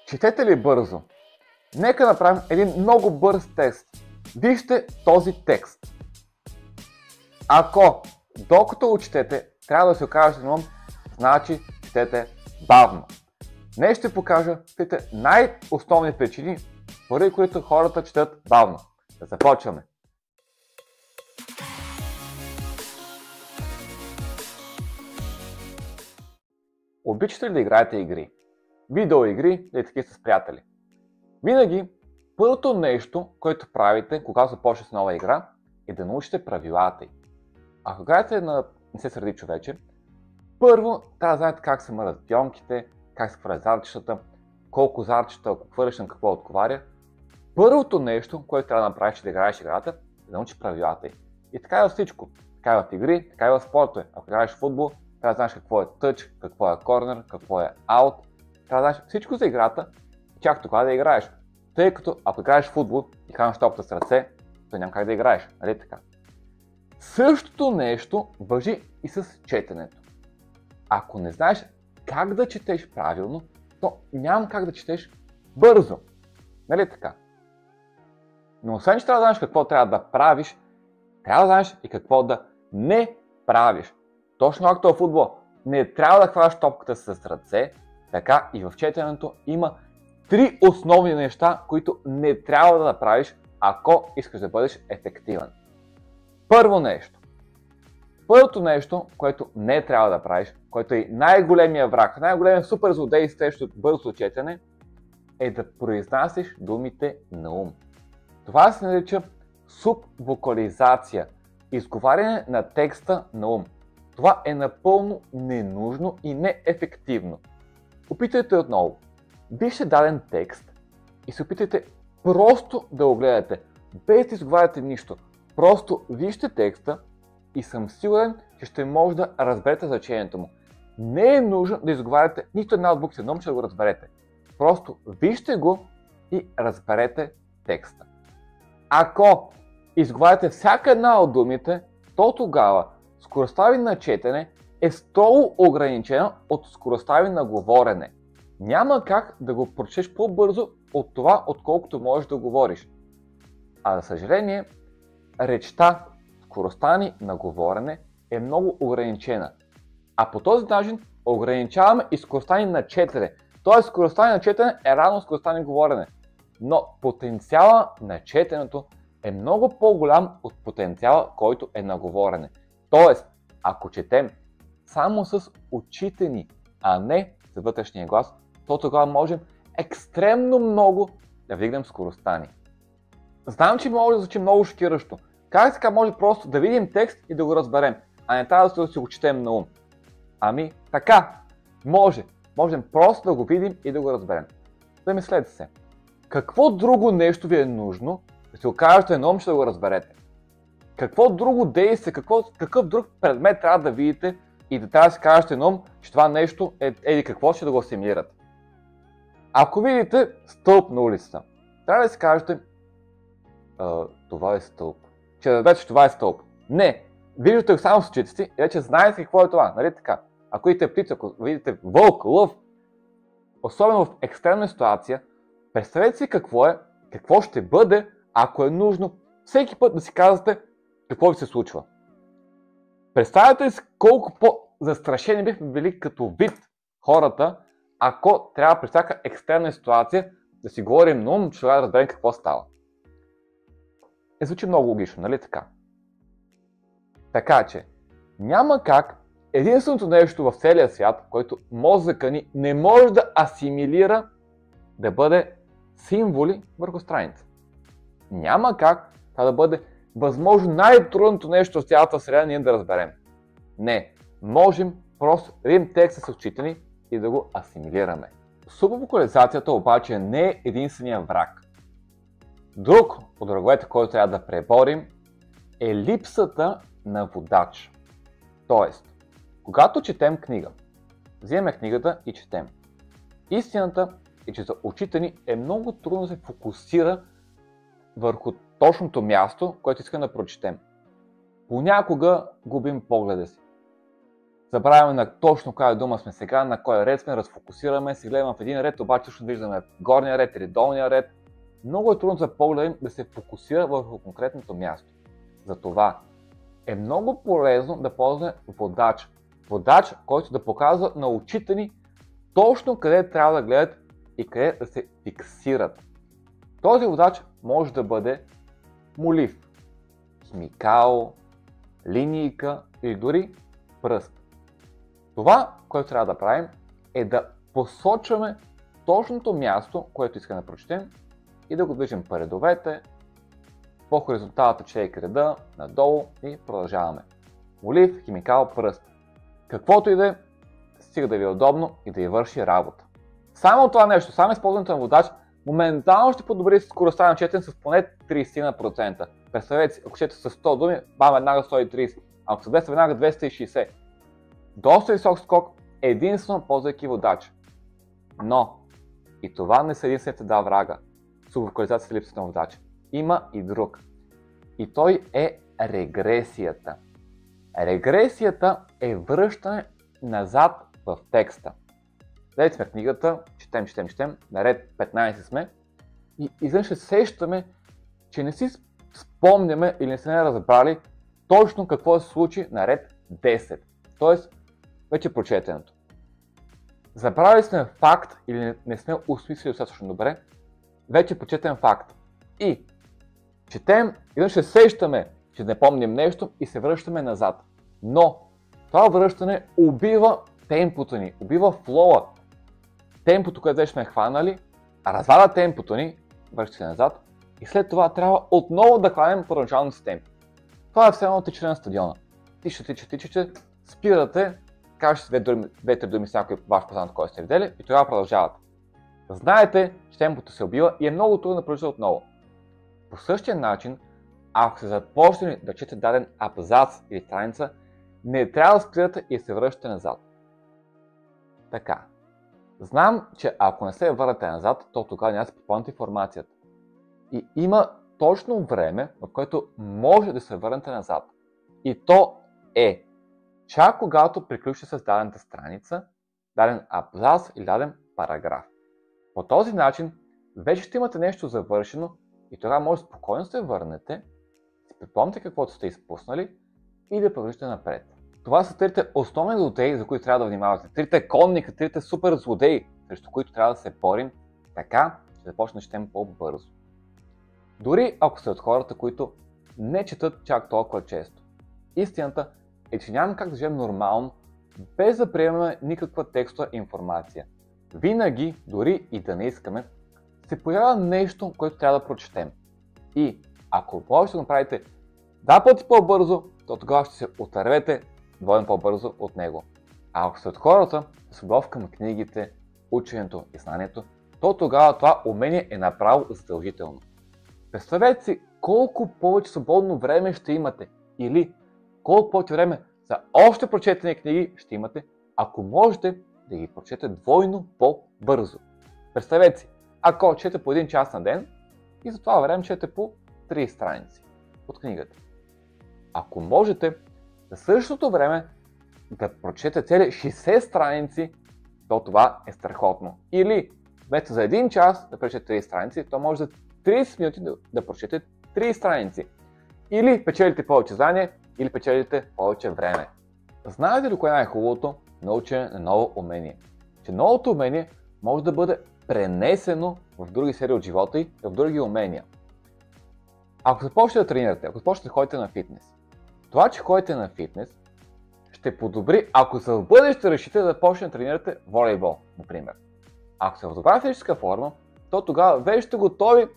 Четете ли бързо? Нека направим един много бърз тест. Вижте този текст. Ако докато учетете трябва да се окажете на ум, значи четете бавно. Днес ще покажа най-основни причини, поради които хората четат бавно. Да започваме! Обичате ли да играете игри? Видеоигри или такива с приятели? Винаги първото нещо, което правите, когато започне с нова игра, е да научите правилата й. Ако играете на не се сърди човече, първо трябва да знаете как се мърдат пионките, как се хвърлят зарчетата, колко зарчета, ако хвърляш на какво отговаря. Първото нещо, което трябва да направиш, да играеш играта, е да научиш правилата й. И така е във всичко. Така е в игри, така е в спортове. Ако играеш в футбол, трябва да знаеш какво е тъч, какво е корнер, какво е аут. Трябва да знаеш всичко за играта и чак тогава да играеш. Тъй като ако играеш в футбол и хванеш топката с ръце, то няма как да играеш, нали така? Същото нещо важи и с четенето. Ако не знаеш как да четеш правилно, то няма как да четеш бързо. Нали така? Но освен, че трябва да знаеш какво трябва да правиш, трябва да знаеш и какво да не правиш. Точно както в футбол не трябва да хващаш топката с ръце, така и в четенето има три основни неща, които не трябва да направиш, ако искаш да бъдеш ефективен. Първото нещо, което не трябва да правиш, което е най-големия враг, най-големия супер злодей срещу бързо четене, е да произнасяш думите на ум. Това се нарича субвокализация, изговаряне на текста на ум. Това е напълно ненужно и неефективно. Опитайте отново. Вижте даден текст и се опитайте просто да го гледате, без да изговаряте нищо. Просто вижте текста и съм сигурен, че ще може да разберете значението му. Не е нужно да изговаряте нито една от буквите, но ще да го разберете. Просто вижте го и разберете текста. Ако изговаряте всяка една от думите, то тогава скоростта ви на четене е строго ограничена от скоростта ви на говорене. Няма как да го прочетеш по-бързо от това, отколкото можеш да говориш. А за съжаление, речта, скоростта ни на говорене е много ограничена. А по този начин ограничаваме и скоростта ни на четене. Тоест скоростта ни на четене е равно скоростта ни на говорене. Но потенциала на четенето е много по-голям от потенциала, който е на говорене. Тоест, ако четем само с очите ни, а не с вътрешния глас, то тогава можем екстремно много да вдигнем скоростта ни. Знам, че може да звучи много шокиращо. Как така може просто да видим текст и да го разберем, а не трябва да си го четем на ум? Ами така, можем просто да го видим и да го разберем. Замислете се, какво друго нещо ви е нужно да се окажете на ум, ще да го разберете? Какво друго действие, какъв друг предмет трябва да видите и да трябва да си кажете на ум, че това нещо е какво ще да го асимилирате? Ако видите стълб на улицата, трябва да си кажете това е стълб. Че да вече това е стълб. Не! Виждате го само с очите си и вече знаете какво е това, нали така? Ако видите птица, ако видите вълк, лъв, особено в екстремна ситуация, представете си какво ще бъде, ако е нужно всеки път да си казвате какво ви се случва. Представете ли си колко по-застрашени бихме били като вид хората, ако трябва при всяка екстремна ситуация да си говорим на ум, че трябва да разберем какво става. Звучи много логично, нали така? Така че, няма как единственото нещо в целия свят, което мозъка ни не може да асимилира, да бъде символи върху страница. Няма как това да бъде възможно най-трудното нещо в цялата среда ние да разберем. Не, можем просто да видим текста с очите ни и да го асимилираме. Субвокализацията обаче не е единствения враг. Друг от враговете, който трябва да преборим, е липсата на водач. Тоест, когато четем книга, вземем книгата и четем. Истината е, че за очите ни е много трудно да се фокусира върху точното място, което искаме да прочетем. Понякога губим погледа си. забравяме на точно коя дума сме сега, на кой ред сме, разфокусираме, се гледаме в един ред, обаче всъщност виждаме горния ред или долния ред. Много е трудно за погледа да се фокусира върху конкретното място. Затова е много полезно да ползваме водач. Водач, който да показва на очите ни точно къде трябва да гледат и къде да се фиксират. Този водач може да бъде молив, химикал, линийка или дори пръст. Това, което трябва да правим, е да посочваме точното място, което искаме да прочетем и да го движим по редовете, по хоризонталната четейка реда, надолу и продължаваме. Молив, химикал, пръст. Каквото и да е, стига да ви е удобно и да ви върши работа. Само това нещо, само използването на водач, моментално ще подобри скоростта на четене с поне 30%. Представете си, ако чете с 100 думи, бам, веднага 130, ако са 200, веднага 260. Доста висок скок, единствено ползвайки водач. Но и това не са единствените два врага с локализацията и липсата на водач. Има и друг. И той е регресията. Регресията е връщане назад в текста. Гледайте сме книгата, четем, на ред 15 сме и изведнъж се сещаме, че не си спомняме или не сме разбрали точно какво се случи на ред 10. Тоест, вече прочетеното. Забравили сме факт или не сме осмислили достатъчно добре, вече прочетен факт. И четем, изведнъж се сещаме, че не помним нещо и се връщаме назад. Но това връщане убива темпото ни, убива флоа. Темпото, което вече сме хванали, разваля темпото ни, връща се назад и след това трябва отново да хванем първоначалния си темп. Това е все едно тичане на стадиона. Тичате, спирате, кажете две-три думи с някой ваш познат, който сте видели и тогава продължавате. Знаете, че темпото се убива и е много трудно да продължите отново. По същия начин, ако се започнете да чете даден абзац или страница, не трябва да спирате и се връщате назад. Така. Знам, че ако не се върнете назад, то тогава няма да се попълните информацията. И има точно време, в което може да се върнете назад. И то е чак когато приключите с дадената страница, даден абзац или даден параграф. По този начин вече ще имате нещо завършено и тогава може спокойно да се върнете, си припомните каквото сте изпуснали и да продължите напред. Това са трите основни злодеи, за които трябва да внимавате. Трите конника, трите супер злодеи, срещу които трябва да се борим, така ще започнем да четем по-бързо. Дори ако сте от хората, които не четат чак толкова често. Истината е, че няма как да живеем нормално, без да приемаме никаква текстова информация. Винаги, дори и да не искаме, се появява нещо, което трябва да прочетем. И ако можете да направите два пъти по-бързо, то тогава ще се отървете двойно по-бързо от него. А ако сте от хората с любов към книгите, ученето и знанието, то тогава това умение е направо задължително. Представете си колко повече свободно време ще имате или колко повече време за още прочетени книги ще имате, ако можете да ги прочете двойно по-бързо. Представете си, ако чете по 1 час на ден и за това време чете по 3 страници от книгата. Ако можете за същото време да прочете цели 60 страници, то това е страхотно. Или вместо за 1 час да прочете 3 страници, то може за 30 минути да прочете 3 страници. Или печелите повече знание, или печелите повече време. Знаете ли кое е най-хубавото? Научене на ново умение. Че новото умение може да бъде пренесено в други сфери от живота и в други умения. Ако започнете да тренирате, ако започнете да ходите на фитнес, това, че ходите на фитнес, ще подобри, ако за в бъдеще решите да започнете да тренирате волейбол, например. Ако сте в добра физическа форма, то тогава вече сте готови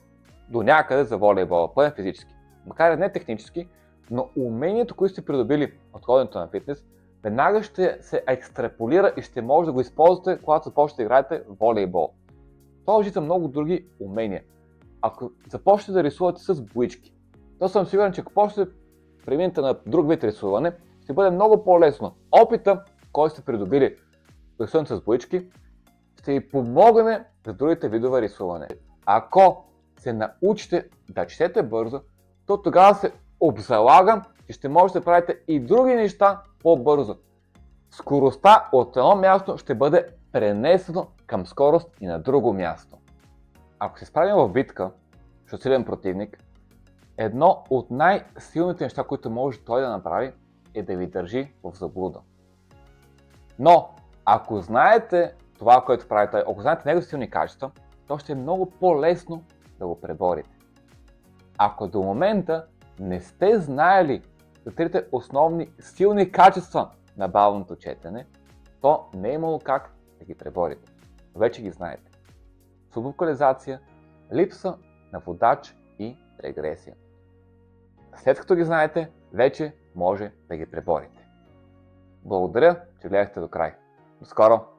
до някъде за волейбола, поне физически. Макар и не технически, но умението, което сте придобили от ходенето на фитнес, веднага ще се екстраполира и ще може да го използвате, когато започнете да играете волейбол. Това важи за много други умения. Ако започнете да рисувате с боички, то съм сигурен, че ако почнете да преминете на друг вид рисуване, ще бъде много по-лесно. Опита, който сте придобили рисуването с боички, ще ви помогне за другите видове рисуване. Ако се научите да четете бързо, то тогава се обзалагам, че ще можете да правите и други неща по-бързо. скоростта от едно място ще бъде пренесено към скорост и на друго място. Ако се справим в битка с силен противник, едно от най-силните неща, които може той да направи, е да ви държи в заблуда. Но, ако знаете това, което прави той, ако знаете неговите силни качества, то ще е много по-лесно да го преборите. Ако до момента не сте знаели за трите основни силни качества на бавното четене, то не е имало как да ги преборите. Вече ги знаете. Субвокализация, липса на водач и регресия. След като ги знаете, вече може да ги преборите. Благодаря, че гледахте до край. До скоро!